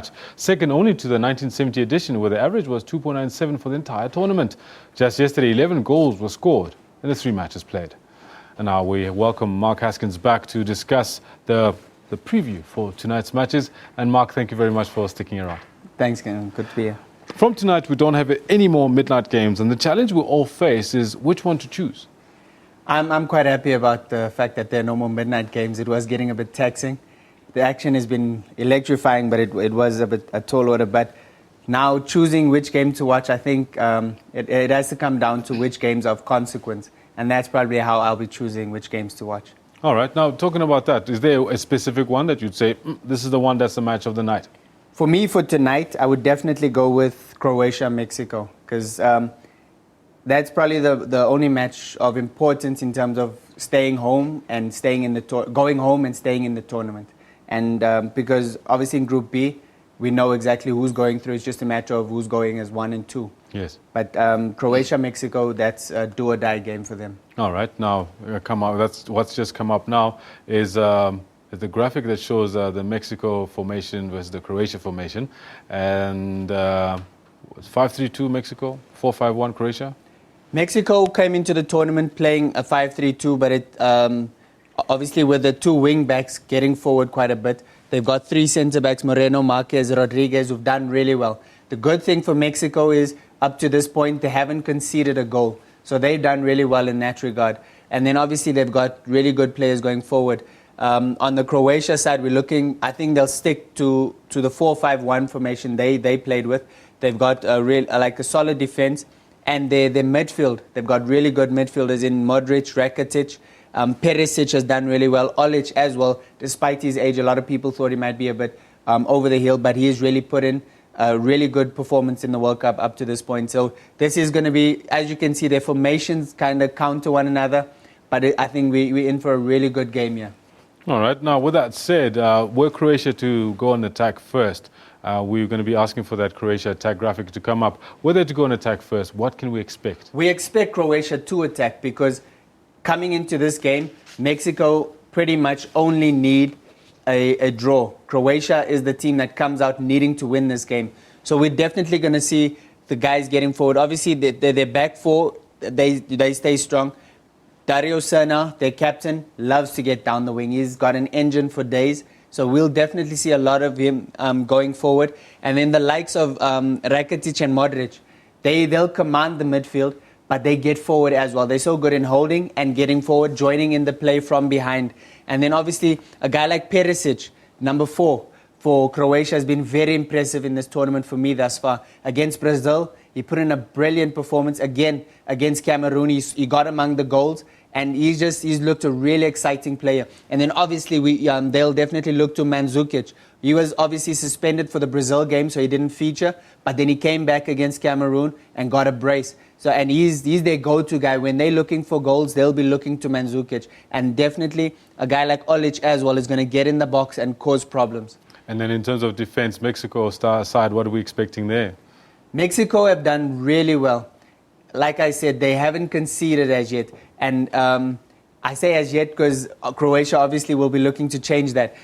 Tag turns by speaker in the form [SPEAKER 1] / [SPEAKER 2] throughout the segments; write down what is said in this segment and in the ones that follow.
[SPEAKER 1] match, second only to the 1970 edition, where the average was 2.97 for the entire tournament. Just yesterday, 11 goals were scored in the 3 matches played. And now we welcome Mark Haskins back to discuss the preview for tonight's matches. And Mark, thank you very much for sticking around.
[SPEAKER 2] Thanks, Ken. Good to be here.
[SPEAKER 1] From tonight, we don't have any more midnight games, and the challenge we all face is which one to choose.
[SPEAKER 2] I'm quite happy about the fact that there are no more midnight games. It was getting a bit taxing. The action has been electrifying, but it was a tall order. But now choosing which game to watch, I think it has to come down to which games are of consequence. And that's probably how I'll be choosing which games to watch.
[SPEAKER 1] All right. Now, talking about that, is there a specific one that you'd say, this is the one that's the match of the night?
[SPEAKER 2] For me, for tonight, I would definitely go with Croatia-Mexico, because that's probably the only match of importance in terms of staying home and staying in the going home and staying in the tournament. And because obviously in Group B, we know exactly who's going through. It's just a matter of who's going as 1 and 2.
[SPEAKER 1] Yes.
[SPEAKER 2] But Croatia-Mexico, that's a do-or-die game for them.
[SPEAKER 1] All right. Now, that's what's just come up now is the graphic that shows the Mexico formation versus the Croatia formation. And 5-3-2 Mexico, 4-5-1 Croatia.
[SPEAKER 2] Mexico came into the tournament playing a 5-3-2, but it obviously with the 2 wing backs getting forward quite a bit. They've got 3 centre backs, Moreno, Marquez, Rodriguez, who've done really well. The good thing for Mexico is up to this point they haven't conceded a goal, so they've done really well in that regard. And then obviously they've got really good players going forward. On the Croatia side, we're looking. I think they'll stick to the 4-5-1 formation they played with. They've got a solid defense. And their midfield, they've got really good midfielders in Modric, Rakitic. Perisic has done really well. Olic as well, despite his age. A lot of people thought he might be a bit over the hill, but he's really put in a really good performance in the World Cup up to this point. So this is going to be, as you can see, their formations kind of counter one another. But I think we're in for a really good game here.
[SPEAKER 1] All right. Now, with that said, were Croatia to go on attack first, we're going to be asking for that Croatia attack graphic to come up. Were they to go on attack first, what can we expect?
[SPEAKER 2] We expect Croatia to attack because coming into this game, Mexico pretty much only need a draw. Croatia is the team that comes out needing to win this game. So we're definitely going to see the guys getting forward. Obviously, their back four, they stay strong. Dario Serna, their captain, loves to get down the wing. He's got an engine for days. So we'll definitely see a lot of him going forward. And then the likes of Rakitic and Modric, they'll command the midfield, but they get forward as well. They're so good in holding and getting forward, joining in the play from behind. And then obviously a guy like Perisic, number 4 for Croatia, has been very impressive in this tournament for me thus far. Against Brazil, he put in a brilliant performance. Again, against Cameroon, he got among the goals. And he's looked a really exciting player. And then obviously they'll definitely look to Mandzukic. He was obviously suspended for the Brazil game, so he didn't feature. But then he came back against Cameroon and got a brace. So and he's their go-to guy. When they're looking for goals, they'll be looking to Mandzukic. And definitely a guy like Olic as well is going to get in the box and cause problems.
[SPEAKER 1] And then in terms of defense, Mexico side, what are we expecting there?
[SPEAKER 2] Mexico have done really well. Like I said, they haven't conceded as yet. And I say as yet because Croatia obviously will be looking to change that.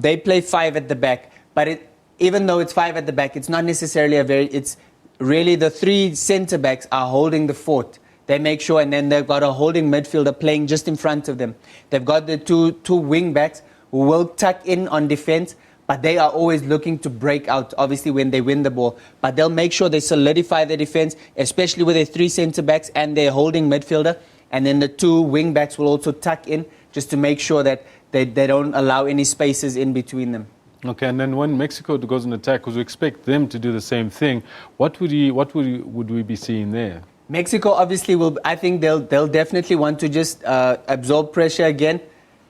[SPEAKER 2] They play 5 at the back. But even though it's 5 at the back, it's not necessarily it's really the 3 centre-backs are holding the fort. They make sure, and then they've got a holding midfielder playing just in front of them. They've got the two wing-backs who will tuck in on defence, but they are always looking to break out, obviously, when they win the ball. But they'll make sure they solidify their defence, especially with their 3 centre-backs and their holding midfielder. And then the 2 wing-backs will also tuck in just to make sure that they don't allow any spaces in between them.
[SPEAKER 1] Okay, and then when Mexico goes on attack, because we expect them to do the same thing, what would we be seeing there?
[SPEAKER 2] Mexico obviously will. I think they'll definitely want to just absorb pressure again,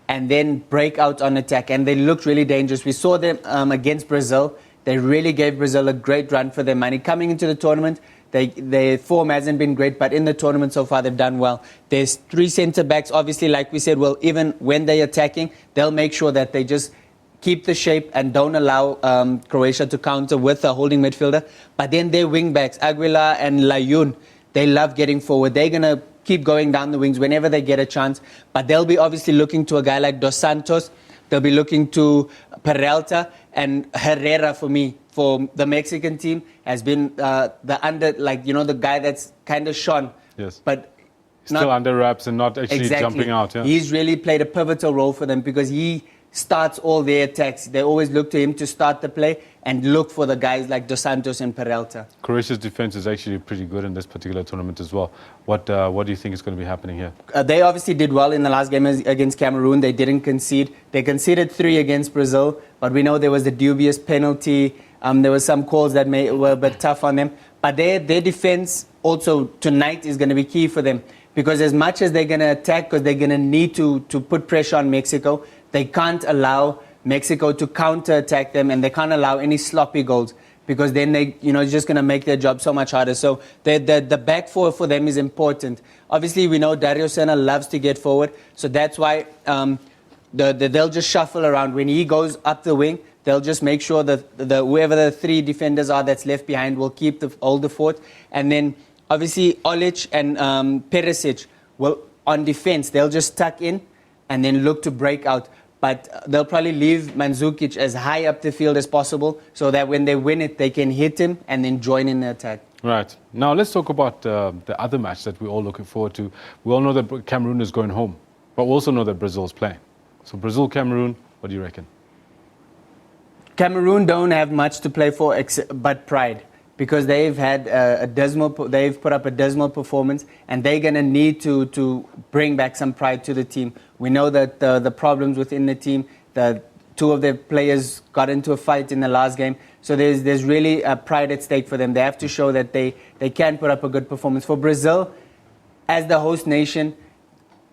[SPEAKER 2] and then break out on attack. And they looked really dangerous. We saw them against Brazil. They really gave Brazil a great run for their money. Coming into the tournament, their form hasn't been great, but in the tournament so far, they've done well. There's 3 centre-backs, obviously, like we said, well, even when they're attacking, they'll make sure that they just keep the shape and don't allow Croatia to counter with a holding midfielder. But then their wing-backs, Aguilar and Layun, they love getting forward. They're going to keep going down the wings whenever they get a chance. But they'll be obviously looking to a guy like Dos Santos. They'll be looking to Peralta and Herrera for me. for the Mexican team has been the guy that's kind of shone.
[SPEAKER 1] Yes.
[SPEAKER 2] But
[SPEAKER 1] still under wraps and not actually jumping out. Yeah?
[SPEAKER 2] He's really played a pivotal role for them because he starts all their attacks. They always look to him to start the play and look for the guys like Dos Santos and Peralta.
[SPEAKER 1] Croatia's defense is actually pretty good in this particular tournament as well. What do you think is going to be happening here?
[SPEAKER 2] They obviously did well in the last game against Cameroon. They didn't concede. They conceded 3 against Brazil, but we know there was the dubious penalty. There were some calls that were a bit tough on them. But their defense also tonight is going to be key for them. Because as much as they're going to attack, because they're going to need to put pressure on Mexico, they can't allow Mexico to counter-attack them, and they can't allow any sloppy goals, because then it's just going to make their job so much harder. So the back four for them is important. Obviously, we know Dario Sena loves to get forward, so that's why they'll just shuffle around. When he goes up the wing, they'll just make sure that whoever the 3 defenders are that's left behind will hold the fort, and then obviously, Olic and Perisic will, on defense, they'll just tuck in and then look to break out. But they'll probably leave Mandzukic as high up the field as possible so that when they win it, they can hit him and then join in the attack.
[SPEAKER 1] Right. Now, let's talk about the other match that we're all looking forward to. We all know that Cameroon is going home, but we also know that Brazil is playing. So Brazil-Cameroon, what do you reckon?
[SPEAKER 2] Cameroon don't have much to play for but pride. Because they've had they've put up a dismal performance, and they're going to need to bring back some pride to the team. We know that the problems within the team, the 2 of their players got into a fight in the last game. So there's really a pride at stake for them. They have to show that they can put up a good performance. For Brazil, as the host nation,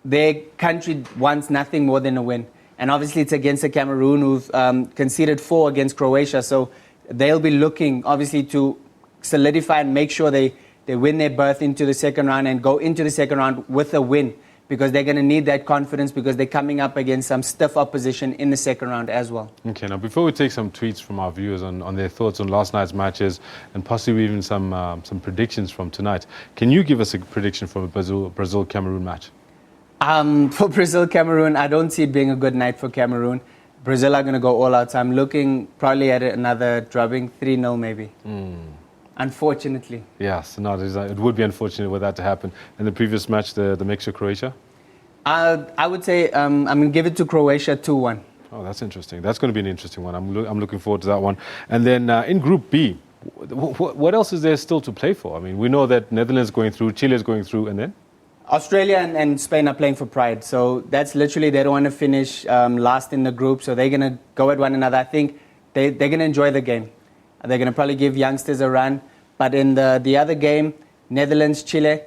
[SPEAKER 2] their country wants nothing more than a win. And obviously it's against the Cameroon, who've conceded 4 against Croatia. So they'll be looking, obviously, to solidify and make sure they win their berth into the second round and go into the second round with a win, because they're going to need that confidence, because they're coming up against some stiff opposition in the second round as well. Okay,
[SPEAKER 1] now before we take some tweets from our viewers on their thoughts on last night's matches and possibly even some predictions from tonight, can you give us a prediction for a Brazil-Cameroon match?
[SPEAKER 2] For Brazil-Cameroon, I don't see it being a good night for Cameroon. Brazil are going to go all out. So I'm looking probably at another drubbing, 3-0 maybe. Unfortunately.
[SPEAKER 1] Yes, no, it would be unfortunate for that to happen. In the previous match, the Mexico-Croatia?
[SPEAKER 2] I would say I'm going to give it to Croatia 2-1.
[SPEAKER 1] Oh, that's interesting. That's going to be an interesting one. I'm looking forward to that one. And then in Group B, what else is there still to play for? I mean, we know that Netherlands going through, Chile is going through, and then?
[SPEAKER 2] Australia and Spain are playing for pride. So that's literally, they don't want to finish last in the group. So they're going to go at one another. I think they're going to enjoy the game. They're going to probably give youngsters a run. But in the other game, Netherlands, Chile,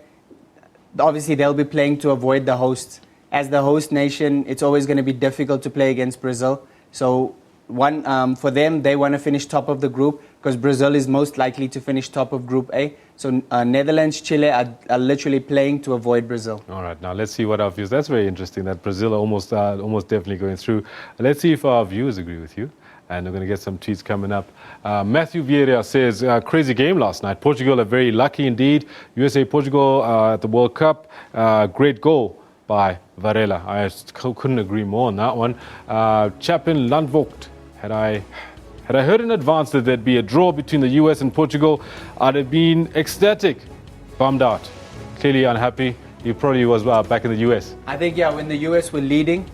[SPEAKER 2] obviously they'll be playing to avoid the hosts. As the host nation, it's always going to be difficult to play against Brazil. So for them, they want to finish top of the group, because Brazil is most likely to finish top of Group A. So Netherlands, Chile are literally playing to avoid Brazil.
[SPEAKER 1] All right, now let's see what our views. That's very interesting that Brazil are almost definitely going through. Let's see if our viewers agree with you. And we're going to get some tweets coming up. Matthew Vieira says, crazy game last night. Portugal are very lucky indeed. USA-Portugal at the World Cup. Great goal by Varela. I couldn't agree more on that one. Chapin Landvogt. Had I heard in advance that there'd be a draw between the US and Portugal, I'd have been ecstatic. Bummed out. Clearly unhappy. He probably was back in the US.
[SPEAKER 2] I think, yeah, when the US were leading,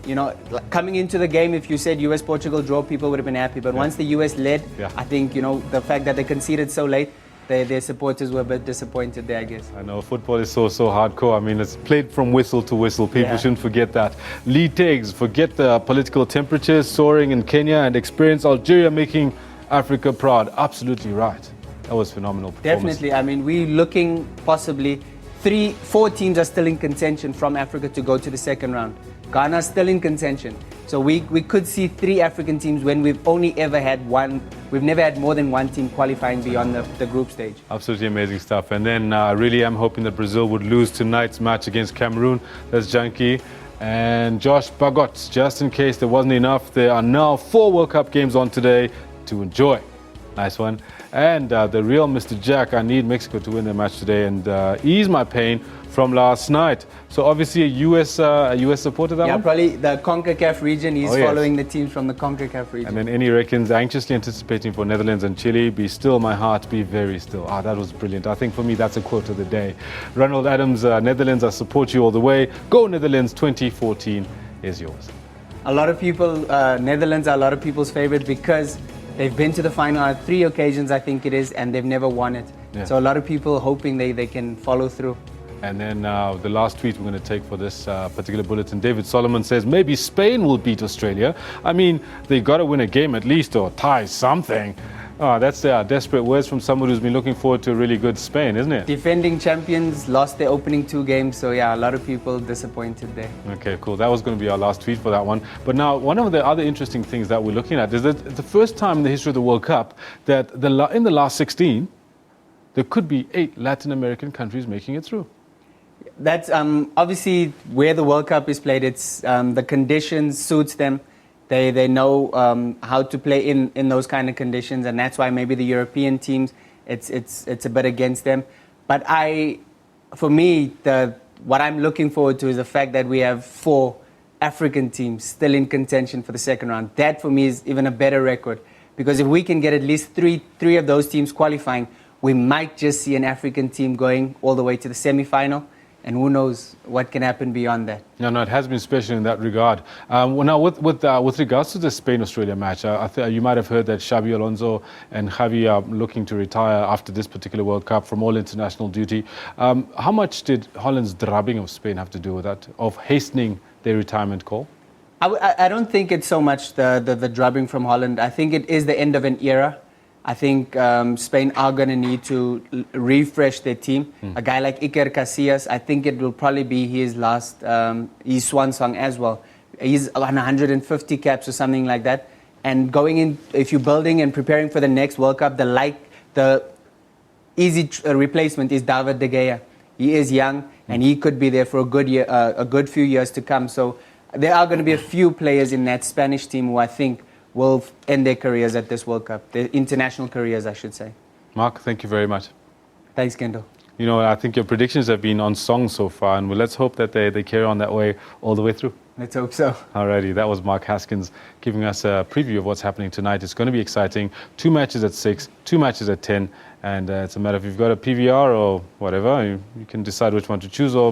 [SPEAKER 2] coming into the game, if you said US-Portugal draw, people would have been happy. But once the US led, I think, the fact that they conceded so late, their supporters were a bit disappointed there, I guess.
[SPEAKER 1] I know, football is so hardcore. I mean, it's played from whistle to whistle. People shouldn't forget that. Lee Teggs, forget the political temperatures soaring in Kenya and experience Algeria making Africa proud. Absolutely right. That was phenomenal performance.
[SPEAKER 2] Definitely. I mean, we're looking possibly 4 teams are still in contention from Africa to go to the second round. Ghana's still in contention. So we could see 3 African teams when we've only ever had one. We've never had more than 1 team qualifying beyond the group stage.
[SPEAKER 1] Absolutely amazing stuff. And then I really am hoping that Brazil would lose tonight's match against Cameroon. That's Junkie. And Josh Bagot, just in case there wasn't enough, there are now 4 World Cup games on today to enjoy. Nice one. And the real Mr. Jack, I need Mexico to win their match today and ease my pain from last night. So obviously a US supporter, that
[SPEAKER 2] Yeah,
[SPEAKER 1] one?
[SPEAKER 2] probably the CONCACAF region. He's
[SPEAKER 1] Yes.
[SPEAKER 2] following the teams from the CONCACAF region.
[SPEAKER 1] And then any reckons anxiously anticipating for Netherlands and Chile. Be still, my heart, be very still. Ah, that was brilliant. I think for me that's a quote of the day. Ronald Adams, Netherlands, I support you all the way. Go Netherlands, 2014 is yours.
[SPEAKER 2] A lot of people, Netherlands are a lot of people's favorite because they've been to the final on 3 occasions, I think it is, and they've never won it.
[SPEAKER 1] Yeah.
[SPEAKER 2] So a lot of people hoping they can follow through.
[SPEAKER 1] And then the last tweet we're going to take for this particular bulletin, David Solomon says, maybe Spain will beat Australia. I mean, they got to win a game at least or tie something. That's desperate words from someone who's been looking forward to a really good Spain, isn't it?
[SPEAKER 2] Defending champions lost their opening 2 games, so yeah, a lot of people disappointed there.
[SPEAKER 1] Okay, cool. That was going to be our last tweet for that one. But now, one of the other interesting things that we're looking at is that it's the first time in the history of the World Cup that in the last 16, there could be 8 Latin American countries making it through.
[SPEAKER 2] That's obviously where the World Cup is played. It's the conditions suits them. They know how to play in those kind of conditions, and that's why maybe the European teams it's a bit against them. But for me, what I'm looking forward to is the fact that we have 4 African teams still in contention for the second round. That for me is even a better record, because if we can get at least three of those teams qualifying, we might just see an African team going all the way to the semi-final. And who knows what can happen beyond that.
[SPEAKER 1] No, it has been special in that regard. Well, now, with regards to the Spain-Australia match, you might have heard that Xabi Alonso and Javi are looking to retire after this particular World Cup from all international duty. How much did Holland's drubbing of Spain have to do with that, of hastening their retirement call?
[SPEAKER 2] I don't think it's so much the drubbing from Holland. I think it is the end of an era. I think Spain are going to need to refresh their team. A guy like Iker Casillas, I think it will probably be his his swan song as well. He's on 150 caps or something like that. And going in, if you're building and preparing for the next World Cup, the easy replacement is David de Gea. He is young and he could be there for a good few years to come. So there are going to be a few players in that Spanish team who I think will end their careers at this World Cup, their international careers, I should say.
[SPEAKER 1] Mark, thank you very much.
[SPEAKER 2] Thanks, Kendall.
[SPEAKER 1] You know, I think your predictions have been on song so far, and let's hope that they carry on that way all the way through.
[SPEAKER 2] Let's hope so.
[SPEAKER 1] Alrighty, that was Mark Haskins giving us a preview of what's happening tonight. It's going to be exciting. 2 matches at 6, 2 matches at 10, and it's a matter of if you've got a PVR or whatever, you can decide which one to choose. Or